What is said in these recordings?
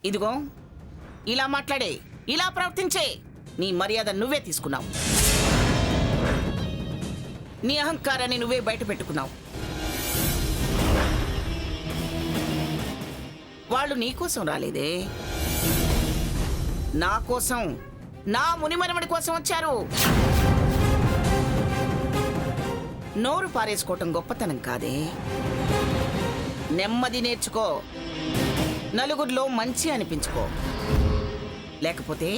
ఇదిగో ఇలా మాట్లాడే, ఇలా ప్రవర్తించే నీ మర్యాద నువ్వే తీసుకున్నావు. నీ అహంకారాన్ని నువ్వే బయట పెట్టుకున్నావు. వాళ్ళు నీ కోసం రాలేదే, నా కోసం, నా మునిమనమడి కోసం వచ్చారు. నోరు పారేసుకోవటం గొప్పతనం కాదే. నెమ్మది నేర్చుకో, నలుగురిలో మంచి అనిపించుకో. లేకపోతే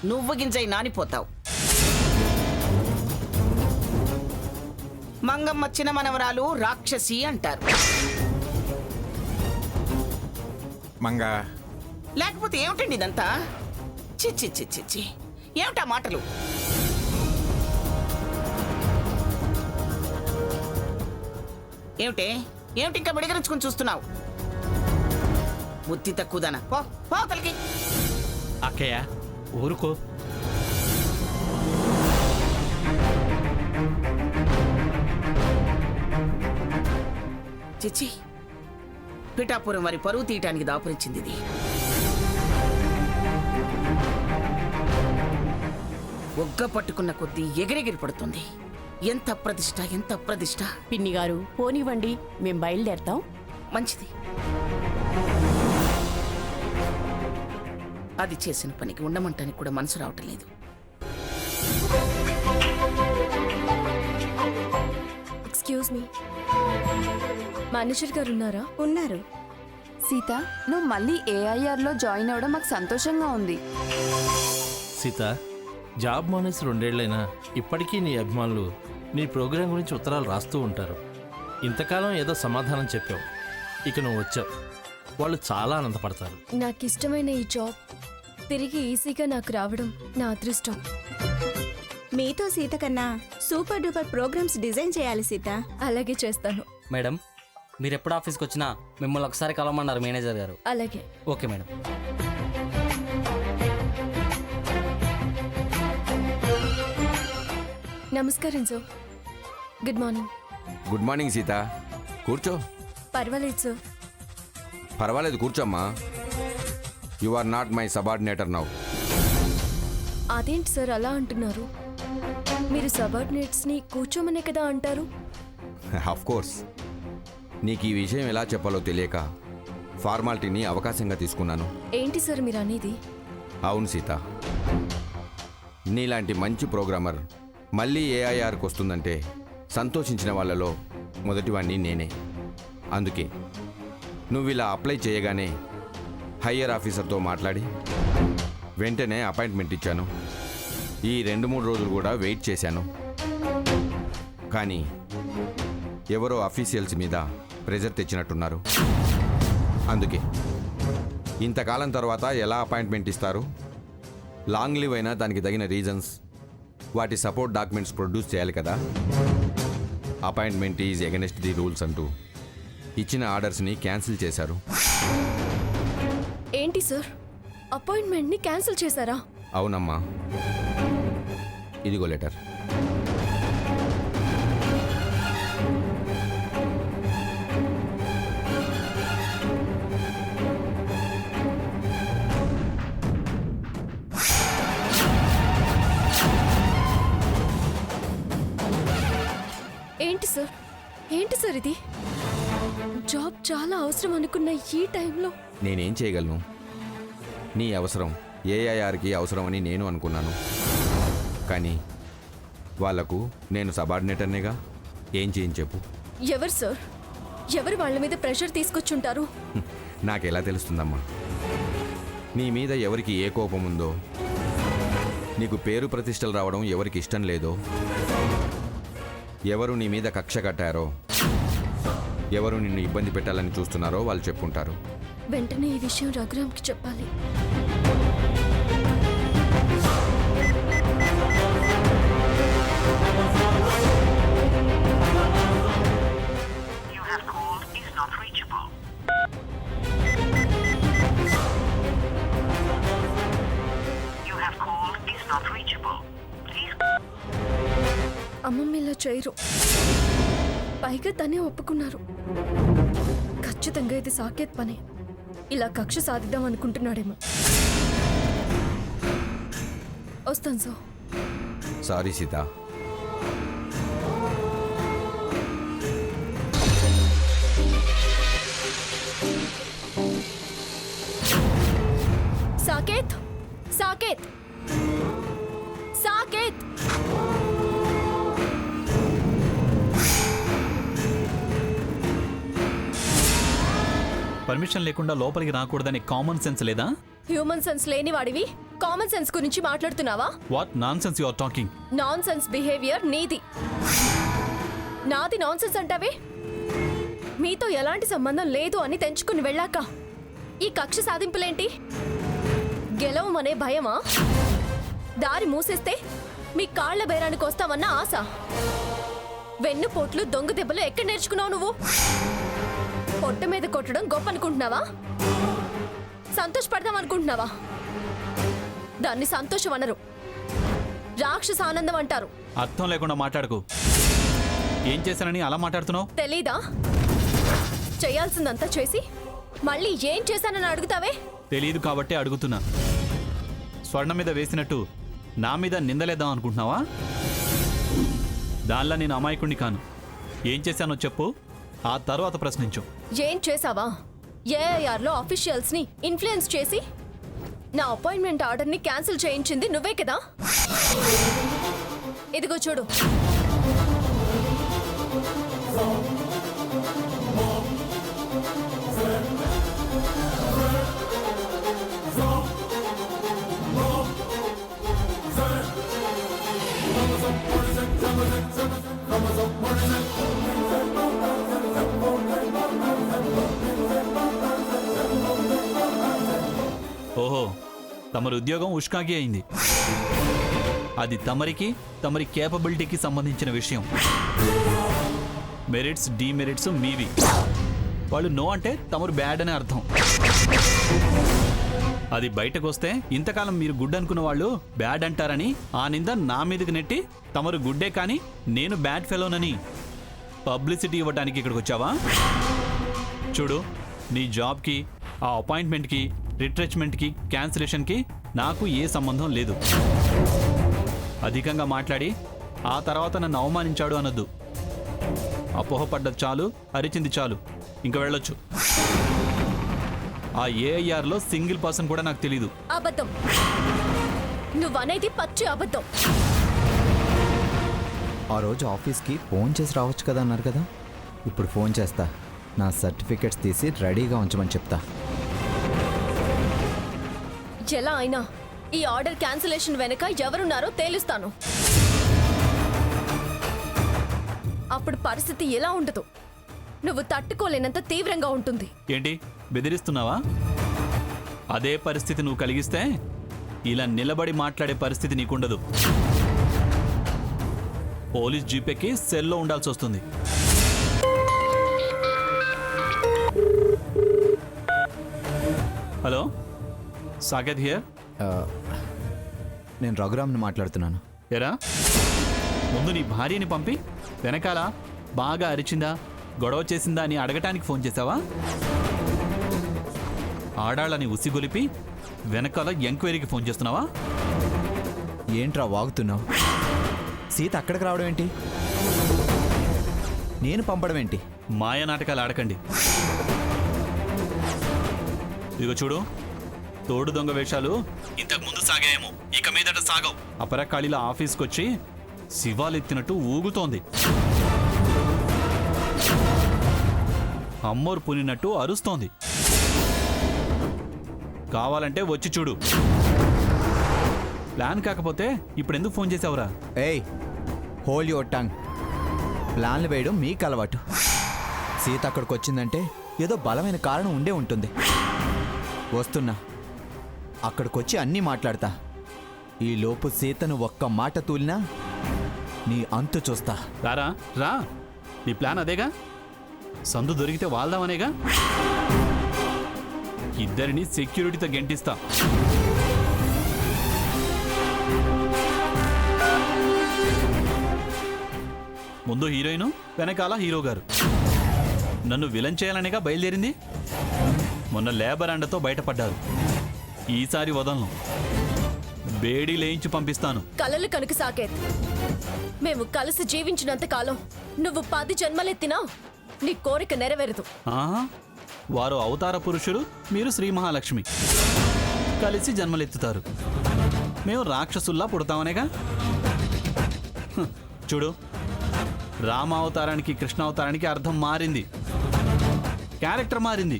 నువ్వు గింజై నానిపోతావు. మంగమ్మ చిన్న మనవరాలు రాక్షసి అంటారు. మంగ లేకపోతే ఏమిటండి ఇదంతా? చిచ్చి చిచ్చి ఏమిటా మాటలు? ఏమిటి ఇంకా విడిగరించుకుని చూస్తున్నావు? బుద్ధి తక్కువదానా, పో తలకి. అక్కయ్య ఊరుకో. చిచ్చి, పిఠాపురం వారి పరువు తీయటానికి దాపురించింది ఇది. ఒగ్గ పట్టుకున్న కొద్దీ ఎగిరెగిరి పడుతుంది. ఎంత ప్రతిష్ట, ఎంత ప్రతిష్ట. పిన్ని గారు పోనివ్వండి, మేం బయలుదేరతాం. మంచిది. అది చేసిన పనికి ఉండమంటానికి కూడా మనసు రావటం లేదు. ఎక్స్క్యూజ్ మీ, మేనేజర్ గారు ఉన్నారా? ఉన్నారు. సీత, నువ్వు మళ్ళీ ఏఐఆర్లో జాయిన్ అవ్వడం మాకు సంతోషంగా ఉంది. సీత, జాబ్ మానేసి 2 ఏళ్లైనా ఇప్పటికీ నీ అభిమానులు నీ ప్రోగ్రాం గురించి ఉత్తరాలు రాస్తూ ఉంటారు. ఇంతకాలం ఏదో సమాధానం చెప్పావు, ఇక నువ్వు వచ్చావు, వాళ్ళు చాలా ఆనందపడతారు. నాకు ఇష్టమైన ఈ జాబ్ తిరిగి ఈజీగా నాకు రావడం నా అదృష్టం. మీతో సీత కన్నా సూపర్ డూపర్ ప్రోగ్రామ్స్ డిజైన్ చేయాలి సీత. అలాగే చేస్తాను. మేడం, మీరు ఎప్పుడు ఆఫీస్కి వచ్చినా మిమ్మల్ని ఒకసారి కలవమన్నారు మేనేజర్ గారు. అలాగే. Okay madam. నమస్కారం sir. Good morning. Good morning Sita, కూర్చో. పర్వాలేదు సార్. పర్వాలేదు, కూర్చోమ్మా. You are not my subordinator now. అదేంటి సార్ అలా అంటున్నారు? మీరు సబార్డినేట్స్ని కూర్చోమనే కదా అంటారు. ఆఫ్ కోర్స్, నీకు ఈ విషయం ఎలా చెప్పాలో తెలియక ఫార్మాలిటీని అవకాశంగా తీసుకున్నాను. ఏంటి సార్ మీరు అనేది? అవును సీత, నీలాంటి మంచి ప్రోగ్రామర్ మళ్ళీ ఏఐఆర్కి వస్తుందంటే సంతోషించిన వాళ్ళలో మొదటివాణ్ణి నేనే. అందుకే నువ్వు ఇలా అప్లై చేయగానే హయ్యర్ ఆఫీసర్తో మాట్లాడి వెంటనే అపాయింట్మెంట్ ఇచ్చాను. ఈ 2-3 రోజులు కూడా వెయిట్ చేశాను. కానీ ఎవరో అఫీషియల్స్ మీద ప్రెజర్ తెచ్చినట్టున్నారు. అందుకే ఇంతకాలం తర్వాత ఎలా అపాయింట్మెంట్ ఇస్తారు? లాంగ్ లీవ్ అయినా దానికి తగిన రీజన్స్, వాటి సపోర్ట్ డాక్యుమెంట్స్ ప్రొడ్యూస్ చేయాలి కదా. Appointment is against the rules అంటూ ఇచ్చిన ఆర్డర్స్ని క్యాన్సిల్ చేశారు. ఏంటి సార్, అపాయింట్మెంట్ని క్యాన్సిల్ చేశారా? అవునమ్మా, ఇదిగో లెటర్. ఏంటి సార్ ఇది? జాబ్ చాలా అవసరం అనుకున్న ఈ టైంలో నేనేం చేయగలను? నీ అవసరం ఏఐఆర్కి అవసరమని నేను అనుకున్నాను. కానీ వాళ్లకు నేను సబార్డినేటర్నేగా. ఏం చేయని చెప్పు. ఎవరు సార్? ఎవరు వాళ్ళ మీద ప్రెషర్ తీసుకొచ్చుంటారు? నాకెలా తెలుస్తుందమ్మా? నీ మీద ఎవరికి ఏ కోపం ఉందో, నీకు పేరు ప్రతిష్టలు రావడం ఎవరికి ఇష్టం లేదో, ఎవరు నీ మీద కక్ష కట్టారో, ఎవరు నిన్ను ఇబ్బంది పెట్టాలని చూస్తున్నారో వాళ్ళు చెప్పుంటారు. వెంటనే ఈ విషయం రఘురామ్కి చెప్పాలి. అమ్మమ్మ ఇలా చేయరు. పైగా తనే ఒప్పుకున్నారు. ఖచ్చితంగా ఇది సాకేత్ పనే. ఇలా కక్ష సాధిద్దాం అనుకుంటున్నాడేమో. వస్తాను సో. సారీ సీత. సాకేత్, సాకేత్, సాకేత్. పర్మిషన్ లేకుండా లోపలికి రాకూడదని కామన్ సెన్స్ లేదా? హ్యూమన్ సెన్స్ లేని వాడివి కామన్ సెన్స్ గురించి మాట్లాడుతున్నావా? What nonsense you are talking? Nonsense behaviour నీది. నాది నాన్ సెన్స్ అంటావే? మీతో ఎలాంటి సంబంధం లేదు అని తెంచుకుని వెళ్ళాక ఈ కక్ష సాధింపులేంటి? గెలవమనే భయమా? దారి మూసేస్తే మీ కాళ్ల బేరానికి వస్తామన్న ఆశ. వెన్నుపోట్లు దొంగ దెబ్బలు ఎక్కడ నేర్చుకున్నావు నువ్వు? పొట్ట మీద కొట్టడం గొప్ప అనుకుంటున్నావా? సంతోషపడదాం అనుకుంటున్నావా? దాన్ని సంతోషం అనరు, రాక్షస ఆనందం అంటారు. అర్థం లేకుండా మాట్లాడకు. ఏం చేశానని అలా మాట్లాడుతున్నావు? తెలీదా? చేయాల్సిందంతా చేసి మళ్ళీ ఏం చేశానని అడుగుతావే? తెలియదు కాబట్టే అడుగుతున్నా. స్వర్ణ మీద వేసినట్టు నా మీద నిందలేద్దాం అనుకుంటున్నావా? దానిలా నేను అమాయకుణ్ణి కాను. ఏం చేశానో చెప్పు, ఆ తర్వాత ప్రశ్నించు. ఏం చేసావా? ఏఐఆర్లో ఆఫీషియల్స్ ని ఇన్ఫ్లుయెన్స్ చేసి నా అపాయింట్మెంట్ ఆర్డర్ ని క్యాన్సిల్ చేయించింది నువ్వే కదా? ఇదిగో చూడు. ఓహో, తమరి ఉద్యోగం ఉష్కాగి అయింది. అది తమరికి తమరి కేపబిలిటీకి సంబంధించిన విషయం. మెరిట్స్ డీమెరిట్స్ మీవి. వాళ్ళు నో అంటే తమరు బ్యాడ్ అని అర్థం. అది బయటకు వస్తే ఇంతకాలం మీరు గుడ్ అనుకున్న వాళ్ళు బ్యాడ్ అంటారని ఆ నింద నా మీదకి నెట్టి తమరు గుడ్డే కానీ నేను బ్యాడ్ ఫెలోనని పబ్లిసిటీ ఇవ్వడానికి ఇక్కడికి వచ్చావా? చూడు, నీ జాబ్కి, ఆ అపాయింట్మెంట్కి, రిట్రెచ్మెంట్కి, క్యాన్సిలేషన్కి నాకు ఏ సంబంధం లేదు. అధికంగా మాట్లాడి ఆ తర్వాత నన్ను అవమానించాడు అనొద్దు. అపోహపడ్డది చాలు, అరిచింది చాలు, ఇంకా వెళ్ళొచ్చు. ఆ ఏఐఆర్లో సింగిల్ పర్సన్ కూడా నాకు తెలీదు. అబద్ధం. నువ్వనేది పచ్చి అబద్ధం. ఆ రోజు ఆఫీస్కి ఫోన్ చేసి రావచ్చు కదా అన్నారు కదా. ఇప్పుడు ఫోన్ చేస్తా, నా సర్టిఫికెట్స్ తీసి రెడీగా ఉంచమని చెప్తా. ఎలా అయినా ఈ ఆర్డర్ క్యాన్సిలేషన్ వెనక ఎవరున్నారో తేలుస్తాను. అప్పుడు పరిస్థితి ఎలా ఉండదు, నువ్వు తట్టుకోలేనంత తీవ్రంగా ఉంటుంది. ఏంటి బెదిరిస్తున్నావా? అదే పరిస్థితి నువ్వు కలిగిస్తే ఇలా నిలబడి మాట్లాడే పరిస్థితి నీకుండదు. పోలీస్ జీపేకి సెల్లో ఉండాల్సి వస్తుంది. Hello, Saketh here. నేను రఘురామ్ని మాట్లాడుతున్నాను. ఎరా, ముందు నీ భార్యని పంపి వెనకాల బాగా అరిచిందా, గొడవ చేసిందా అని అడగటానికి ఫోన్ చేసావా? ఆడాళ్ళని ఉసిగొలిపి వెనకాల ఎంక్వైరీకి ఫోన్ చేస్తున్నావా? ఏంట్రా వాగుతున్నావు? సీత అక్కడికి రావడం ఏంటి? నేను పంపడం ఏంటి? మాయ నాటకాలు ఆడకండి. ఇదిగో చూడు, తోడు దొంగ వేషాలు ఇంతకు ముందు సాగాయేమో, ఇక మీదట సాగవు. అపరకాళిల ఆఫీస్కి వచ్చి శివాలెత్తినట్టు ఊగుతోంది. అమ్మోరు పునినట్టు అరుస్తోంది. కావాలంటే వచ్చి చూడు. ప్లాన్ కాకపోతే ఇప్పుడు ఎందుకు ఫోన్ చేసావురా? ఏయ్, హోల్ యువర్ టంగ్. ప్లాన్లు వేయడం మీకు అలవాటు. సీత అక్కడికి వచ్చిందంటే ఏదో బలమైన కారణం ఉండే ఉంటుంది. వస్తున్నా, అక్కడికొచ్చి అన్నీ మాట్లాడతా. ఈలోపు సీతను ఒక్క మాట తూలినా నీ అంతు చూస్తా. రారా రా, నీ ప్లాన్ అదేగా. సందు దొరికితే వాళ్దామనేగా. ఇద్దరిని సెక్యూరిటీతో గెంటిస్తా. ముందు హీరోయిన్, వెనకాల హీరో గారు. నన్ను విలన్ చేయాలనేగా బయలుదేరింది. మొన్న లేబర్ అండతో బయటపడ్డారు. ఈసారి వదలను. బేడీ లేయించి పంపిస్తాను. కలలు కనుక సాకేత్, మేము కలిసి జీవించినంత కాలం నువ్వు 10 జన్మలెత్తినా నీ కోరిక నెరవేరదు. ఆహా, వారు అవతార పురుషులు, మీరు శ్రీ మహాలక్ష్మి. కలిసి జన్మలెత్తుతారు. మేము రాక్షసుల్లా పుడతామనేగా. చూడు, రామావతారానికి కృష్ణావతారానికి అర్థం మారింది, క్యారెక్టర్ మారింది.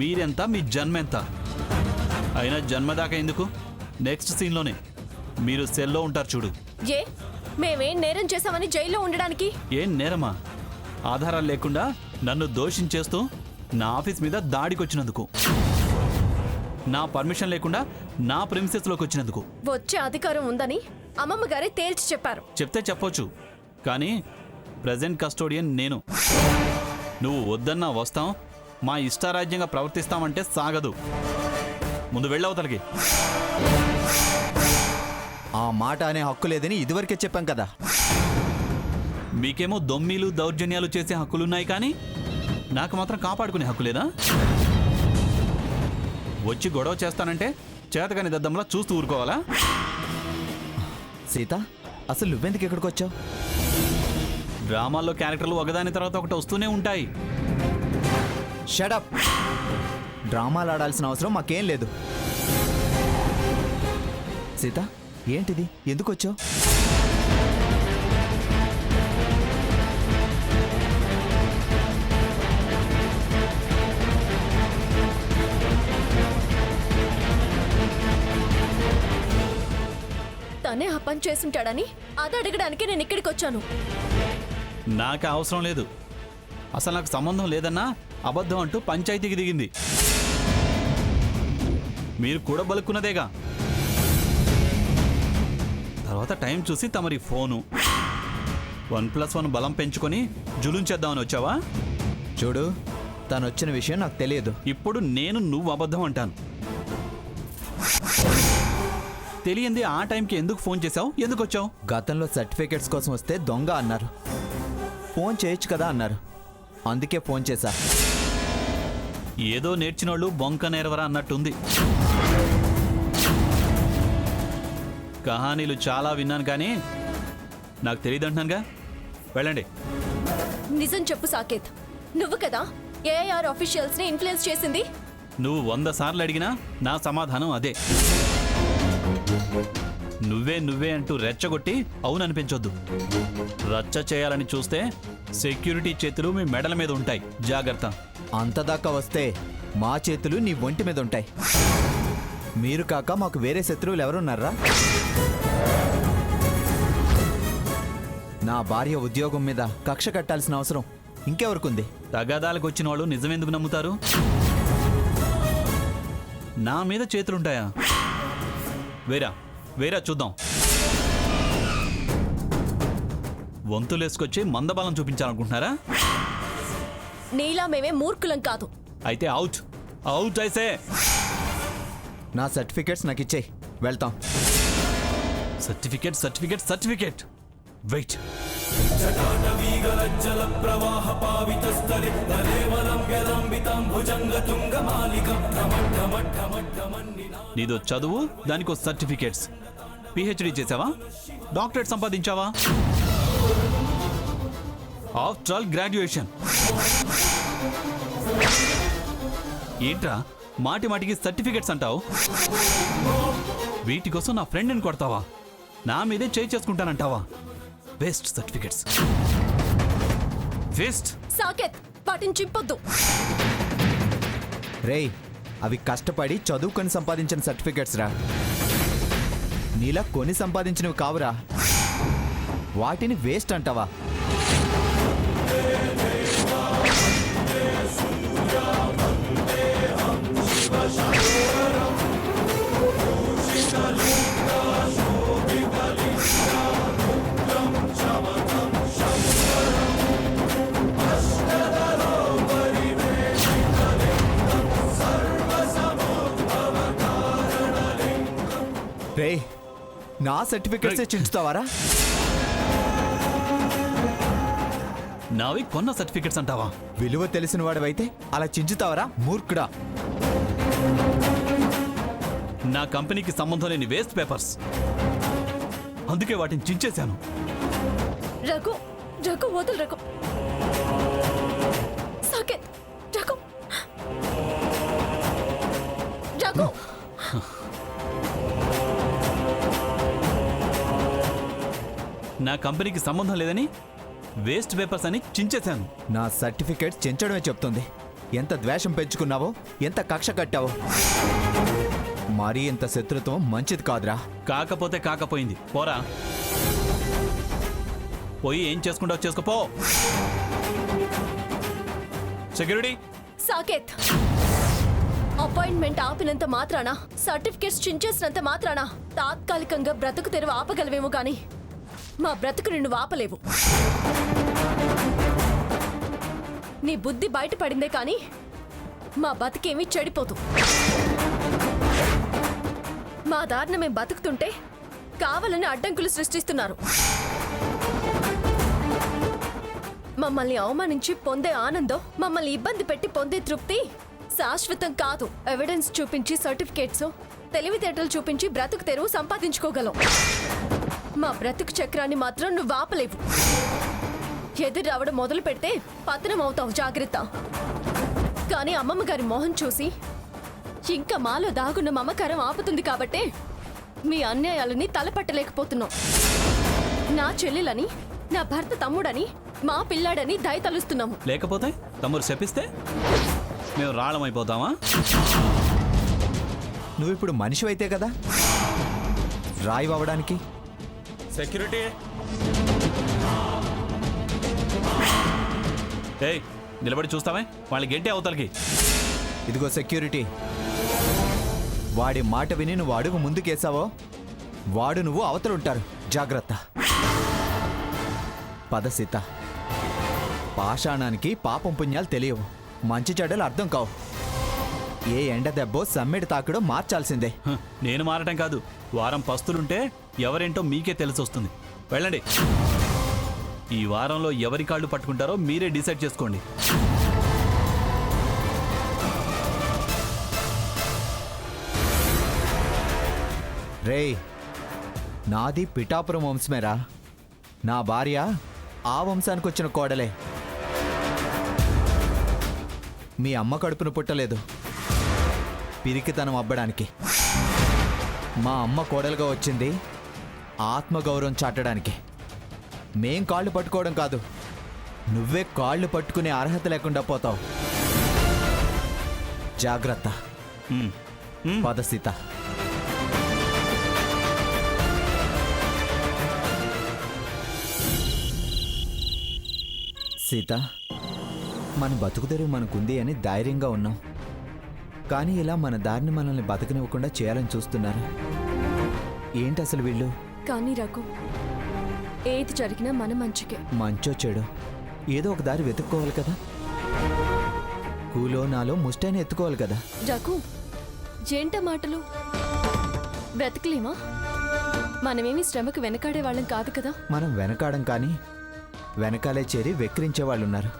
మీరెంత, మీ జన్మెంత. అయినా జన్మదాకా ఎందుకు, నెక్స్ట్ సీన్లోనే మీరు సెల్లో ఉంటారు చూడు. ఏ మేమేం నేరం చేశామని జైల్లో ఉండడానికి? ఏం నేరమా? ఆధారాలు లేకుండా నన్ను దోషించేస్తూ నా ఆఫీస్ మీద దాడికొచ్చినందుకు, నా పర్మిషన్ లేకుండా నా ప్రిమిసెస్లోకి వచ్చినందుకు. వచ్చే అధికారం ఉందని అమ్మమ్మ గారే తేల్చి చెప్పారు. చెప్తే చెప్పొచ్చు, కానీ ప్రజెంట్ కస్టోడియన్ నేను. నువ్వు వద్దన్నా వస్తాం, మా ఇష్టారాజ్యంగా ప్రవర్తిస్తామంటే సాగదు. ముందు వెళ్ళవతలకి. ఆ మాట అనే హక్కు లేదని ఇదివరకే చెప్పాం కదా. మీకేమో దొమ్మీలు దౌర్జన్యాలు చేసే హక్కులున్నాయి, కానీ నాకు మాత్రం కాపాడుకునే హక్కు లేదా? వచ్చి గొడవ చేస్తానంటే చేతకాని దద్దంలా చూస్తూ ఊరుకోవాలా? సీత, అసలు నువ్వెందుకు ఇక్కడికి వచ్చావు? డ్రామాల్లో క్యారెక్టర్లు ఒకదాని తర్వాత ఒకటి వస్తూనే ఉంటాయి. షడప్. డ్రామాలు ఆడాల్సిన అవసరం మాకేం లేదు. సీత, ఏంటిది? ఎందుకు వచ్చావు? తనే ఆ పని చేసుంటాడని అది అడగడానికి నేను ఇక్కడికి వచ్చాను. నాకు అవసరం లేదు. అసలు నాకు సంబంధం లేదన్నా అబద్ధం అంటూ పంచాయతీకి దిగింది. మీరు కూడా బలుక్కున్నదేగా. తర్వాత టైం చూసి తమరి ఫోను 1+1 బలం పెంచుకొని జులుంచేద్దామని వచ్చావా? చూడు, తను వచ్చిన విషయం నాకు తెలియదు. ఇప్పుడు నేను నువ్వు అబద్ధం అంటాను. తెలియంది ఆ టైంకి ఎందుకు ఫోన్ చేశావు? ఎందుకు వచ్చావు? గతంలో సర్టిఫికెట్స్ కోసం వస్తే దొంగ అన్నారు. ఫోన్ చేయొచ్చు కదా అన్నారు. అందుకే ఫోన్ చేశా. ఏదో నేర్చినోళ్ళు బొంక నేరవరా అన్నట్టుంది. కహానీలు చాలా విన్నాను, కానీ నాకు తెలియదంటున్నానుగా. వెళ్ళండి. నిజం చెప్పు సాకేత్, నువ్వు కదా ఏఐఆర్ ఆఫీషియల్స్ ని ఇన్ఫ్లుయెన్స్ చేసింది? నువ్వు 100 సార్లు అడిగినా నా సమాధానం అదే. నువ్వే అంటూ రెచ్చగొట్టి అవుననిపించొద్దు. రచ్చ చేయాలని చూస్తే సెక్యూరిటీ చేతులు మీ మెడల మీద ఉంటాయి. జాగ్రత్త. అంతదాకా వస్తే మా చేతులు నీ ఒంటి మీద ఉంటాయి. మీరు కాక మాకు వేరే శత్రువులు ఎవరున్నారా? నా భార్య ఉద్యోగం మీద కక్ష కట్టాల్సిన అవసరం ఇంకెవరికుంది? తగాదాలకు వచ్చిన వాళ్ళు నిజమెందుకు నమ్ముతారు? నా మీద చేతులుంటాయా? వేరా చూద్దాం. వంతులేసుకొచ్చి మందబలం చూపించాలనుకుంటున్నారా? నీలా మేమే మూర్ఖులం కాదు. అయితే అవుట్ అయితే. నా సర్టిఫికెట్స్ నాకు ఇచ్చేయి, వెళ్తాం. Certificate wait. నీదో చదువు, దానికో సర్టిఫికెట్స్. పిహెచ్డి చేసావా? డాక్టరేట్ సంపాదించావా? After all graduation. ఏంట్రా మాటికి సర్టిఫికెట్స్ అంటావు? వీటి కోసం నా ఫ్రెండ్ని కొడతావా? నా మీదే చేయి చేసుకుంటానంటావా? Waste certificates, waste. సాకేత్, వాటిని చింపొద్దు. రేయ్, అవి కష్టపడి చదువుకొని సంపాదించిన సర్టిఫికెట్స్ రా. నీలా కొని సంపాదించినవి కావురా. వాటిని వేస్ట్ అంటావా? రే, నా సర్టిఫికెట్సే చించుతావారా? నావి కొన్న సర్టిఫికెట్స్ అంటావా? విలువ తెలిసిన వాడివైతే అలా చించుతావరా మూర్ఖుడా? నా కంపెనీకి సంబంధం లేని వేస్ట్ పేపర్స్, అందుకే వాటిని చించేశాను. రఘు రఘు వదులు రఘు. సాకేత్ రఘు రఘు. నా కంపెనీకి సంబంధం లేదని వేస్ట్ పేపర్స్ అని చించేశాను. నా సర్టిఫికేట్ చించడమే చెప్తుంది. ఎంత ద్వేషం పెంచుకున్నావో, ఎంత కక్ష కట్టావో. మరీ ఇంత శత్రుత్వం మంచిది కాదురా. కాకపోతే కాకపోయింది, పోరా. పోయి ఏం చేసుకుంటావు చేసుకోపో. సెక్యూరిటీ. సాకేత్, అపాయింట్మెంట్ ఆపినంత మాత్రాన, సర్టిఫికేట్స్ చించేసినంత మాత్రాన తాత్కాలికంగా బ్రతుకు తెరువు ఆపగలవేమో గాని మా బ్రతుకు నిన్ను ఆపలేవు. నీ బుద్ధి బయటపడిందే కానీ మా బతికేమీ చెడిపోదు. మా దారిన మేము బతుకుతుంటే కావాలని అడ్డంకులు సృష్టిస్తున్నారు. మమ్మల్ని అవమానించి పొందే ఆనందం, మమ్మల్ని ఇబ్బంది పెట్టి పొందే తృప్తి శాశ్వతం కాదు. ఎవిడెన్స్ చూపించి, సర్టిఫికేట్స్, తెలివితేటలు చూపించి బ్రతుకు తెరువు సంపాదించుకోగలం. మా బ్రతుకు చక్రాన్ని మాత్రం నువ్వు ఆపలేవు. ఎదురు రావడం మొదలు పెడితే పతనం అవుతావు, జాగ్రత్త. కానీ అమ్మమ్మ గారి మొహం చూసి ఇంకా మాలో దాగున్న మమకారం ఆపుతుంది కాబట్టే మీ అన్యాయాలని తలపట్టలేకపోతున్నాం. నా చెల్లెలని, నా భర్త తమ్ముడని, మా పిల్లాడని దయ తలుస్తున్నాము. లేకపోతే తమరు శపిస్తే మేము రాళమైపోతామా? నువ్విప్పుడు మనిషివైతే కదా రాయి అవ్వడానికి. సెక్యూరిటీ. ఏయ్, నిలబడి చూస్తామే, వాళ్ళ గెంటే అవతలకి. ఇదిగో సెక్యూరిటీ, వాడి మాట విని నువ్వు అడుగు ముందుకేసావో వాడు నువ్వు అవతలుంటారు, జాగ్రత్త. పద సీత. పాషాణానికి పాపం పుణ్యాలు తెలియవు, మంచి చెడ్డలు అర్థం కావు. ఏ ఎండ దెబ్బో సమ్మెడి తాకుడో మార్చాల్సిందే. హ, నేను మారటం కాదు, వారం పస్తులుంటే ఎవరేంటో మీకే తెలిసొస్తుంది. వెళ్ళండి. ఈ వారంలో ఎవరి కాళ్ళు పట్టుకుంటారో మీరే డిసైడ్ చేసుకోండి. రేయ్, నాది పిఠాపురం వంశమేరా. నా భార్య ఆ వంశానికి వచ్చిన కోడలే. మీ అమ్మ కడుపును పుట్టలేదు పిరికితనం అబ్బడానికి. మా అమ్మ కోడలుగా వచ్చింది ఆత్మగౌరవం చాటడానికి. మేం కాళ్ళు పట్టుకోవడం కాదు, నువ్వే కాళ్ళు పట్టుకునే అర్హత లేకుండా పోతావు, జాగ్రత్త. ఉమ్, ఉమ్. పద సీత. సీత, మన బతుకుదెరువు మనకుంది అని ధైర్యంగా ఉన్నాం. కానీ ఇలా మన దారిని మనల్ని బతకనివ్వకుండా చేయాలని చూస్తున్నారు. ఏంటి అసలు వీళ్ళు? కానీ రఘు, ఏది జరిగినా మన మంచికే. మంచో చెడు ఏదో ఒక దారి వెతుక్కోవాలి కదా. కూలో నాలో ముష్టైన ఎత్తుకోవాలి కదా. రఘు, ఏంట మాటలు? బ్రతకలేమా? మనమేమి శ్రమకు వెనకాడే వాళ్ళం కాదు కదా. మనం వెనకాడం, కానీ వెనకాలే చేరి వెక్కిరించే వాళ్ళు ఉన్నారు.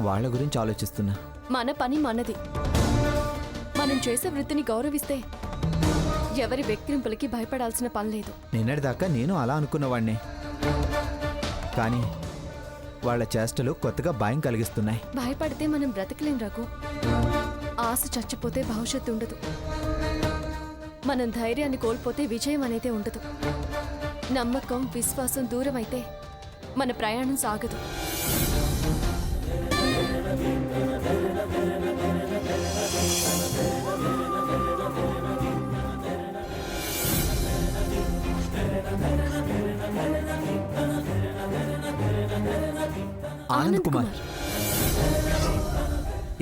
వాళ్ళ గురించి ఆలోచిస్తున్నా. మన పని మనది. మనం చేసే వృత్తిని గౌరవిస్తే ఎవరి వెక్కిరింపులకి భయపడాల్సిన పని లేదు. నిన్నటిదాకా నేను అలా అనుకున్నవాణ్ణే, కానీ వాళ్ళ చేష్టలు కొత్తగా భయం కలిగిస్తున్నాయి. భయపడితే మనం బ్రతకలేం రఘు. ఆశ చచ్చిపోతే భవిష్యత్తు ఉండదు. మనం ధైర్యాన్ని కోల్పోతే విజయం అనేది ఉండదు. నమ్మకం, విశ్వాసం దూరం అయితే మన ప్రయాణం సాగదు. ఆనంద్ కుమార్.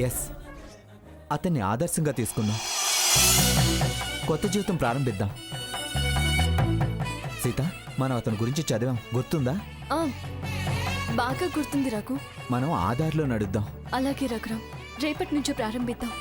ఎస్, అతన్ని ఆదర్శంగా తీసుకుందాం. కొత్త జీవితం ప్రారంభిద్దాం. సీత, మనం అతని గురించి చదివాం, గుర్తుందా? ఆ, బాగా గుర్తుంది రఘు. మనం ఆధార్లో నడుద్దాం. అలాగే రఘురాం, రేపటి నుంచే ప్రారంభిద్దాం.